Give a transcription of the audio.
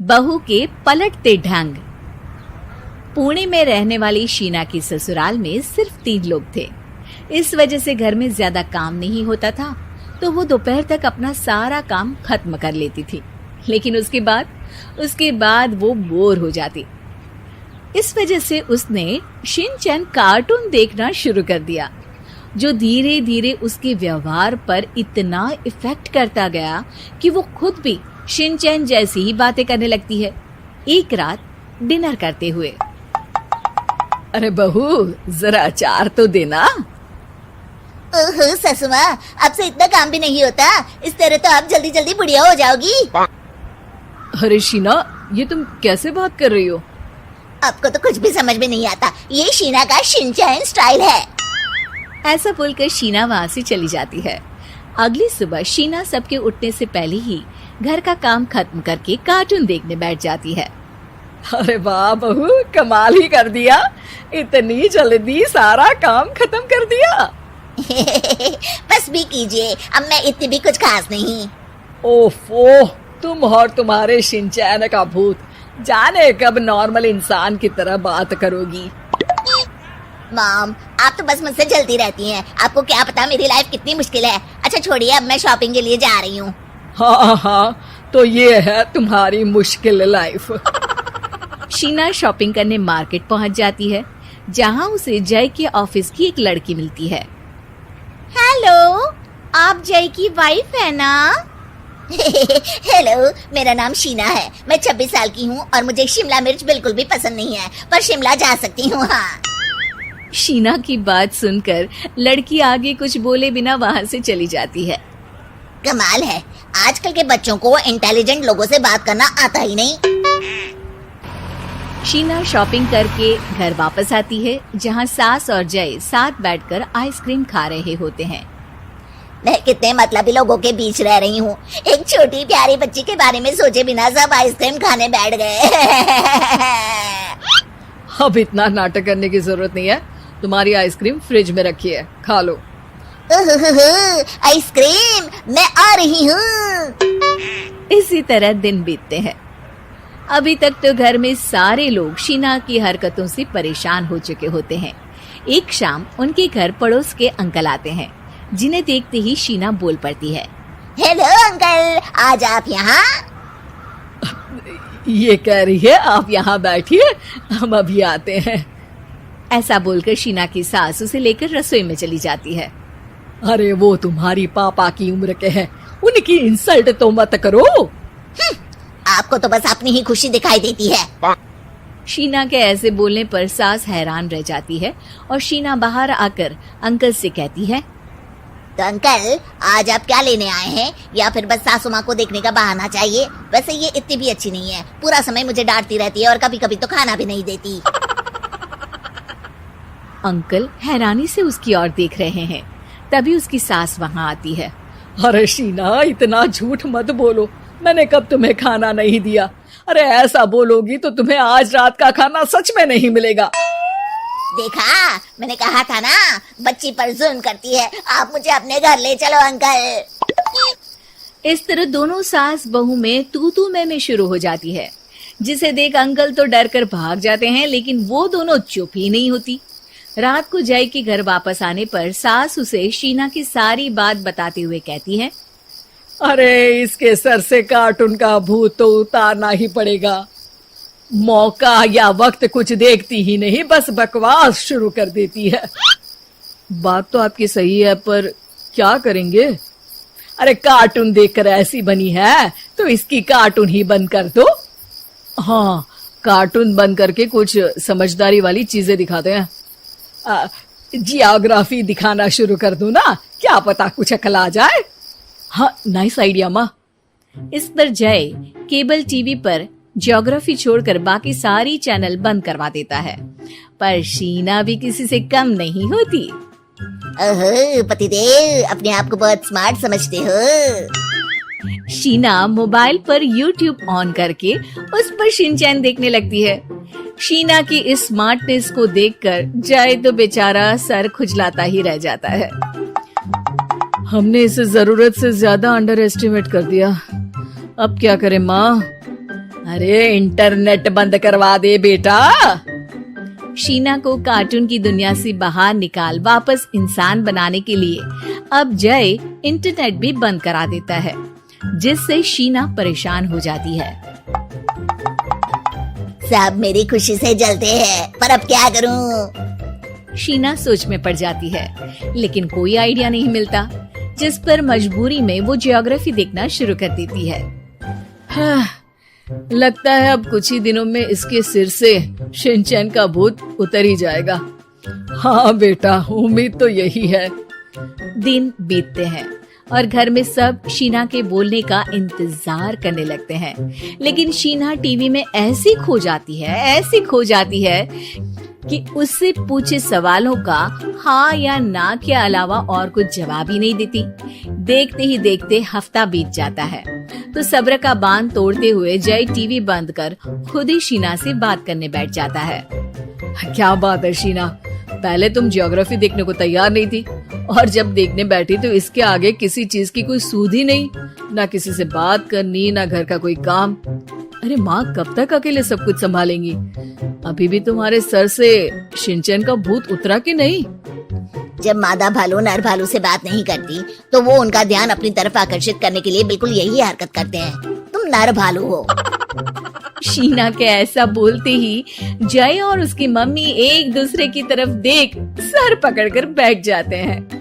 बहू के पलटते ढंग। पुणे में रहने वाली शीना की ससुराल में सिर्फ 3 लोग थे। इस वजह से घर में ज्यादा काम नहीं होता था, तो वो दोपहर तक अपना सारा काम खत्म कर लेती थी। लेकिन उसके बाद वो बोर हो जाती। इस वजह से उसने शिनचैन कार्टून देखना शुरू कर दिया, जो धीरे धीरे उसके व्यवहार पर इतना इफेक्ट करता गया कि वो खुद भी शिनचैन जैसी ही बातें करने लगती है। एक रात डिनर करते हुए, अरे बहू, जरा अचार तो देना। ओहो ससुमा, आपसे इतना काम भी नहीं होता। इस तरह तो आप जल्दी जल्दी बुढ़िया हो जाओगी। अरे शीना, ये तुम कैसे बात कर रही हो? आपको तो कुछ भी समझ में नहीं आता। ये शीना का शिनचैन स्टाइल है। ऐसा बोलकर शीना वहाँ से चली जाती है। अगली सुबह शीना सबके उठने से पहले ही घर का काम खत्म करके कार्टून देखने बैठ जाती है। अरे वाह बहू, कमाल ही कर दिया। इतनी जल्दी सारा काम खत्म कर दिया। बस भी कीजिए, अब मैं इतनी भी कुछ खास नहीं। ओफो, तुम और तुम्हारे शिनचैन का भूत, जाने कब नॉर्मल इंसान की तरह बात करोगी। मॉम, आप तो बस मुझसे जल्दी रहती हैं। आपको क्या पता मेरी लाइफ कितनी मुश्किल है। अच्छा छोड़िए, अब मैं शॉपिंग के लिए जा रही हूँ। हाँ, तो ये है तुम्हारी मुश्किल लाइफ। शीना शॉपिंग करने मार्केट पहुँच जाती है, जहाँ उसे जय के ऑफिस की एक लड़की मिलती है। हेलो, आप जय की वाइफ है ना? हेलो, मेरा नाम शीना है। मैं 26 साल की हूँ और मुझे शिमला मिर्च बिल्कुल भी पसंद नहीं है, पर शिमला जा सकती हूँ। हाँ। शीना की बात सुनकर लड़की आगे कुछ बोले बिना वहाँ से चली जाती है। कमाल है, आजकल के बच्चों को इंटेलिजेंट लोगों से बात करना आता ही नहीं। शीना शॉपिंग करके घर वापस आती है, जहाँ सास और जय साथ बैठकर आइसक्रीम खा रहे होते हैं। मैं कितने मतलबी लोगों के बीच रह रही हूँ। एक छोटी प्यारी बच्ची के बारे में सोचे बिना सब आइसक्रीम खाने बैठ गए। अब इतना नाटक करने की जरूरत नहीं है। तुम्हारी आइसक्रीम फ्रिज में रखी है, खा लो। आइसक्रीम, मैं आ रही हूँ। इसी तरह दिन बीतते हैं। अभी तक तो घर में सारे लोग शीना की हरकतों से परेशान हो चुके होते हैं। एक शाम उनके घर पड़ोस के अंकल आते हैं, जिन्हें देखते ही शीना बोल पड़ती है। हेलो अंकल, आज आप यहाँ? ये कह रही है आप यहाँ बैठिए, हम अभी आते हैं। ऐसा बोलकर शीना की सास उसे लेकर रसोई में चली जाती है। अरे वो तुम्हारी पापा की उम्र के हैं, उनकी इंसल्ट तो मत करो। आपको तो बस अपनी ही खुशी दिखाई देती है। शीना के ऐसे बोलने पर सास हैरान रह जाती है और शीना बाहर आकर अंकल से कहती है, तो अंकल, आज आप क्या लेने आए हैं? या फिर बस सासू माँ को देखने का बहाना चाहिए? वैसे ये इतनी भी अच्छी नहीं है, पूरा समय मुझे डांटती रहती है और कभी कभी तो खाना भी नहीं देती। अंकल हैरानी से उसकी ओर देख रहे हैं। तभी उसकी सास वहाँ आती है। अरे शीना, इतना झूठ मत बोलो, मैंने कब तुम्हें खाना नहीं दिया? अरे ऐसा बोलोगी तो तुम्हें आज रात का खाना सच में नहीं मिलेगा। देखा, मैंने कहा था ना, बच्ची पर जुल्म करती है। आप मुझे अपने घर ले चलो अंकल। इस तरह दोनों सास बहू में तू मैं शुरू हो जाती है, जिसे देख अंकल तो डर कर भाग जाते हैं, लेकिन वो दोनों चुप ही नहीं होती। रात को जय के घर वापस आने पर सास उसे शीना की सारी बात बताते हुए कहती है, अरे इसके सर से कार्टून का भूत तो उतारना ही पड़ेगा। मौका या वक्त कुछ देखती ही नहीं, बस बकवास शुरू कर देती है। बात तो आपकी सही है, पर क्या करेंगे? अरे कार्टून देखकर ऐसी बनी है तो इसकी कार्टून ही बंद कर दो। हाँ, कार्टून बंद करके कुछ समझदारी वाली चीजें दिखाते हैं। जियोग्राफी दिखाना शुरू कर दो ना, क्या पता कुछ अकल आ जाए। हाँ, नाइस आइडिया माँ। इस पर जय केबल टीवी पर ज्योग्राफी छोड़कर बाकी सारी चैनल बंद करवा देता है, पर शीना भी किसी से कम नहीं होती। ओहो पतिदेव, अपने आप को बहुत स्मार्ट समझते हो। शीना मोबाइल पर YouTube ऑन करके उस पर शिनचैन देखने लगती है। शीना की इस स्मार्टनेस को देखकर जय तो बेचारा सर खुजलाता ही रह जाता है। हमने इसे जरूरत से ज्यादा अंडर एस्टिमेट कर दिया, अब क्या करें माँ? अरे इंटरनेट बंद करवा दे बेटा। शीना को कार्टून की दुनिया से बाहर निकाल वापस इंसान बनाने के लिए अब जय इंटरनेट भी बंद करा देता है, जिससे शीना परेशान हो जाती है। सब मेरी खुशी से जलते हैं, पर अब क्या करूं? शीना सोच में पड़ जाती है, लेकिन कोई आइडिया नहीं मिलता, जिस पर मजबूरी में वो ज्योग्राफी देखना शुरू कर देती है। लगता है अब कुछ ही दिनों में इसके सिर से शिनचैन का भूत उतर ही जाएगा। हाँ बेटा, उम्मीद तो यही है। दिन बीतते हैं और घर में सब शीना के बोलने का इंतजार करने लगते हैं, लेकिन शीना टीवी में ऐसी खो जाती है कि उससे पूछे सवालों का हाँ या ना के अलावा और कुछ जवाब ही नहीं देती। देखते ही देखते हफ्ता बीत जाता है, तो सब्र का बांध तोड़ते हुए जय टीवी बंद कर खुद ही शीना से बात करने बैठ जाता है। क्या बात है शीना, पहले तुम ज्योग्राफी देखने को तैयार नहीं थी, और जब देखने बैठी तो इसके आगे किसी चीज की कोई सूध ही नहीं, ना किसी से बात करनी, ना घर का कोई काम। अरे माँ कब तक अकेले सब कुछ संभालेंगी? अभी भी तुम्हारे सर से शिनचैन का भूत उतरा कि नहीं? जब मादा भालू नर भालू से बात नहीं करती, तो वो उनका ध्यान अपनी तरफ आकर्षित करने के लिए बिल्कुल यही हरकत करते हैं। तुम नर भालू हो। शीना के ऐसा बोलते ही जय और उसकी मम्मी एक दूसरे की तरफ देख सर पकड़कर बैठ जाते हैं।